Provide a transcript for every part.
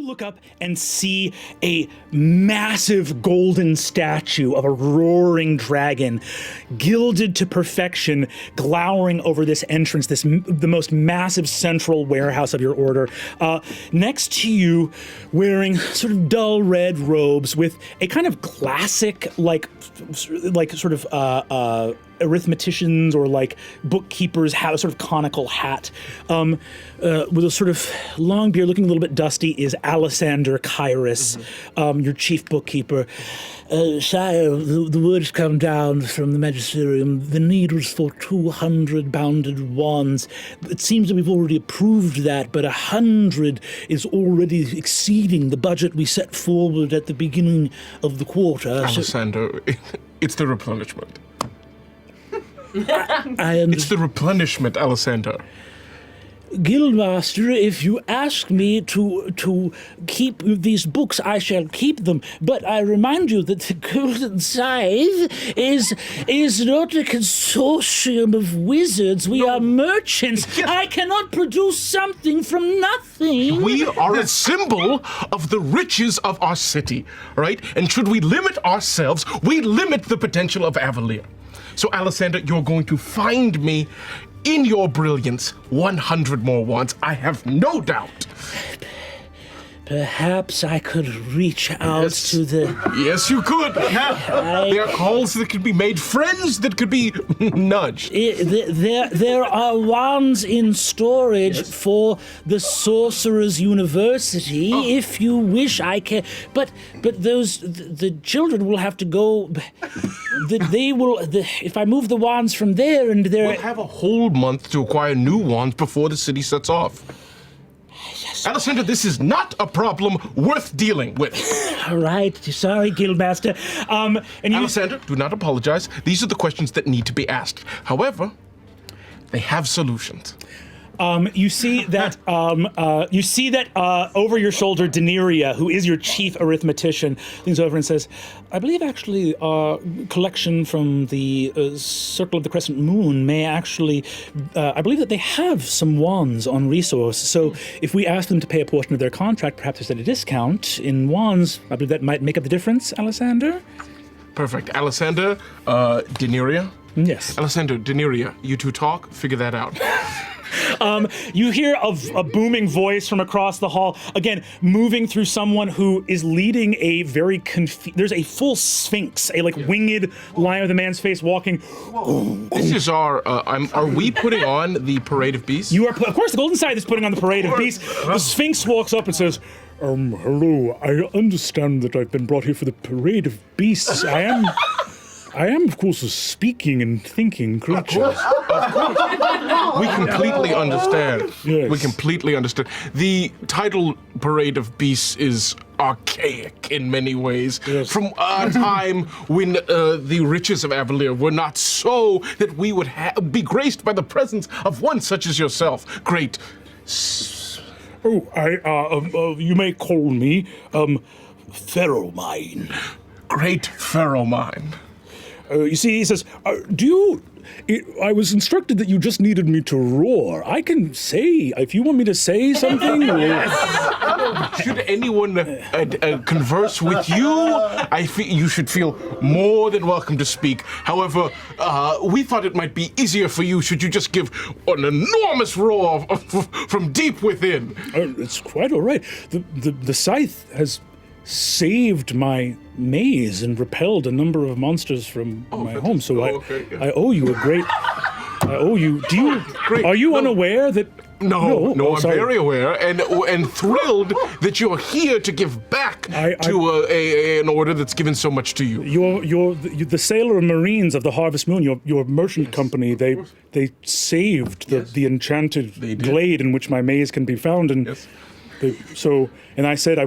look up and see a massive golden statue of a roaring dragon, gilded to perfection, glowering over this entrance, the most massive central warehouse of your order. Next to you, wearing sort of dull red robes with a kind of classic, like sort of arithmeticians or like bookkeepers have a sort of conical hat with a sort of long beard, looking a little bit dusty, is Alessander Kairos, your chief bookkeeper. Sire, the word has come down from the magisterium. The need was for 200 bounded wands. It seems that we've already approved that, but 100 is already exceeding the budget we set forward at the beginning of the quarter. Alessander, it's the replenishment. It's the replenishment, Alessander. Guildmaster, if you ask me to keep these books, I shall keep them. But I remind you that the Golden Scythe is not a consortium of wizards. We are merchants. Yes. I cannot produce something from nothing. We are a symbol of the riches of our city, right? And should we limit ourselves, we limit the potential of Avalier. So, Alessander, you're going to find me in your brilliance 100 more wands. I have no doubt. Perhaps I could reach out to the... Yes, you could. There are calls that could be made, friends that could be nudged. There are wands in storage for the Sorcerer's University. If you wish, I can... But the children will have to go... If I move the wands from there and there... We'll have a whole month to acquire new wands before the city sets off. Yes. Alessander, this is not a problem worth dealing with. All right. Sorry, Guildmaster. Alessander, do not apologize. These are the questions that need to be asked. However, they have solutions. You see that over your shoulder, Daenerys, who is your chief arithmetician, leans over and says, I believe actually our collection from the Circle of the Crescent Moon may actually, I believe that they have some wands on resource. So if we ask them to pay a portion of their contract, perhaps there's at a discount in wands. I believe that might make up the difference, Alessander. Perfect. Alessander, Daenerys? Yes. Alessander, Daenerys, you two talk, figure that out. You hear a booming voice from across the hall, again, moving through someone who is leading a very there's a full Sphinx, a winged lion with a man's face walking. This is our, are we putting on the Parade of Beasts? You are, of course, the Golden Scythe is putting on the Parade of Beasts. The Sphinx walks up and says, hello, I understand that I've been brought here for the Parade of Beasts. I am, of course, a speaking and thinking creature. Of course. We completely understand. Yes. We completely understand. The title Parade of Beasts is archaic in many ways. Yes. From a time when the riches of Avalier were not so that we would be graced by the presence of one such as yourself. Great. You may call me, Feromyne. Great Feromyne. You see, he says, I was instructed that you just needed me to roar. I can say, if you want me to say something. Should anyone converse with you, I feel you should feel more than welcome to speak. However, we thought it might be easier for you should you just give an enormous roar from deep within. It's quite all right. The scythe has saved my maze and repelled a number of monsters from my home. So I owe you a great. I owe you. Do you? Great. Are you unaware that? No, I'm very aware and thrilled that you're here to give back to an order that's given so much to you. You're the Sailor Marines of the Harvest Moon. Your merchant company. They saved the enchanted glade in which my maze can be found, and. Yes. And I said I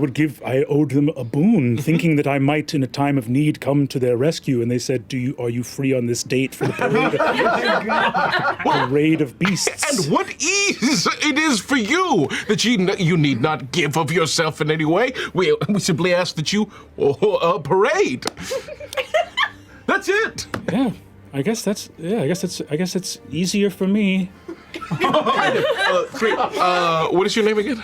owed them a boon, thinking that I might, in a time of need, come to their rescue. And they said, are you free on this date for the Parade of Beasts? And what ease it is for you that you need not give of yourself in any way. We simply ask that you parade. That's it. Yeah. I guess it's easier for me. Great. What is your name again?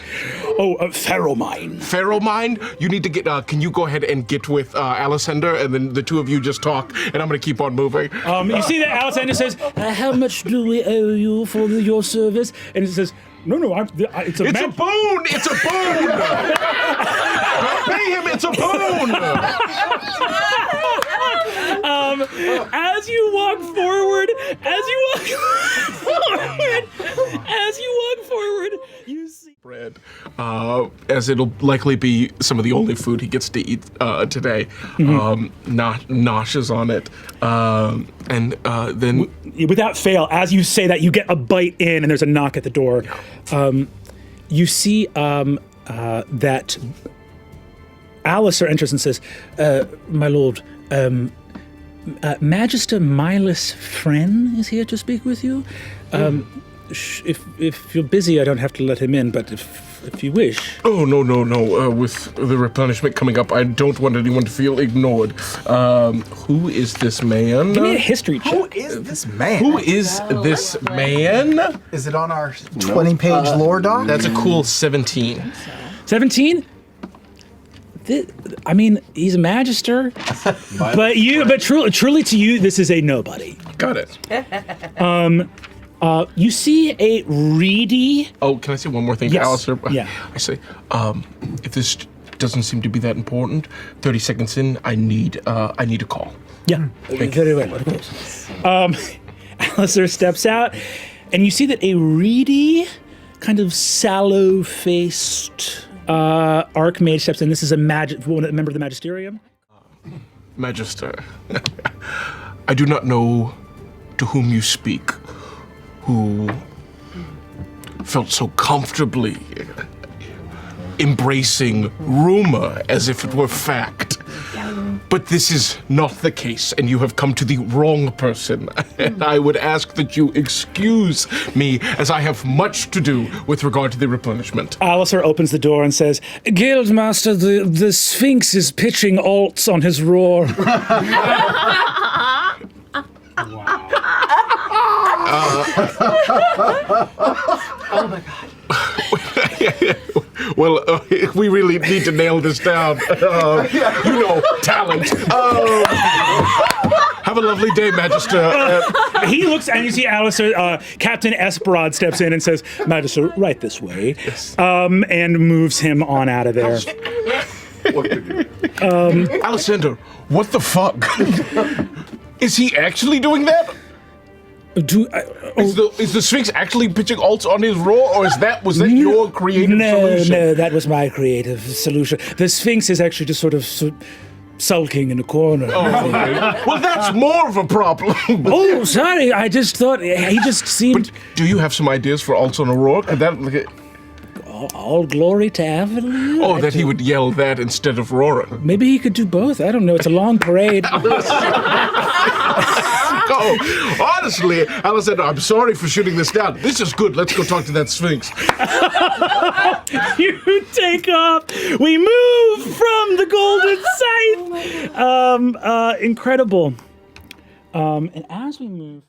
Feromyne. Feromyne, you need to get. Can you go ahead and get with Alessander, and then the two of you just talk, and I'm gonna keep on moving. You see that Alessander says, "How much do we owe you for your service?" And he says, "No, it's a It's a boon! It's a boon! Pay him! It's a boon!" As you walk forward, you see Bread, as it'll likely be some of the only food he gets to eat today. Noshes on it, and then without fail, as you say that, you get a bite in, and there's a knock at the door. You see that Alistair enters and says, "My lord, Magister Milas Fren is here to speak with you. If you're busy, I don't have to let him in, but if you wish." Oh, no. With the replenishment coming up, I don't want anyone to feel ignored. Who is this man? Give me a history check. Who is this man? Who is this man? Is it on our 20-page lore doc? That's a cool 17. 17? I mean, he's a magister, but truly to you, this is a nobody. Got it. You see a reedy. Oh, can I say one more thing Yes. to Alistair? Yeah. I say, if this doesn't seem to be that important, 30 seconds in, I need a call. Yeah, very well, of course. Alistair steps out, and you see that a reedy, kind of sallow-faced archmage steps in. This is a member of the Magisterium. Magister, I do not know to whom you speak, who felt so comfortably embracing rumor as if it were fact. But this is not the case, and you have come to the wrong person. And I would ask that you excuse me, as I have much to do with regard to the replenishment. Alistair opens the door and says, "Guildmaster, the Sphinx is pitching alts on his roar." Well, we really need to nail this down. Talent. Have a lovely day, Magister. He looks, and you see Alistair, Captain Esperod steps in and says, "Magister, right this way," and moves him on out of there. Alessander, what the fuck? Is he actually doing that? Is the Sphinx actually pitching alts on his roar, or was that your creative solution? No, that was my creative solution. The Sphinx is actually just sort of sulking in a corner. Oh, okay. Well, that's more of a problem. Oh, sorry, I just thought he just seemed... But do you have some ideas for alts on a roar? All glory to Avalon? Oh, that he would yell that instead of roaring. Maybe he could do both. I don't know. It's a long parade. Oh, honestly, Alessander, I'm sorry for shooting this down. This is good. Let's go talk to that Sphinx. You take off. We move from the golden sight. Incredible. And as we move...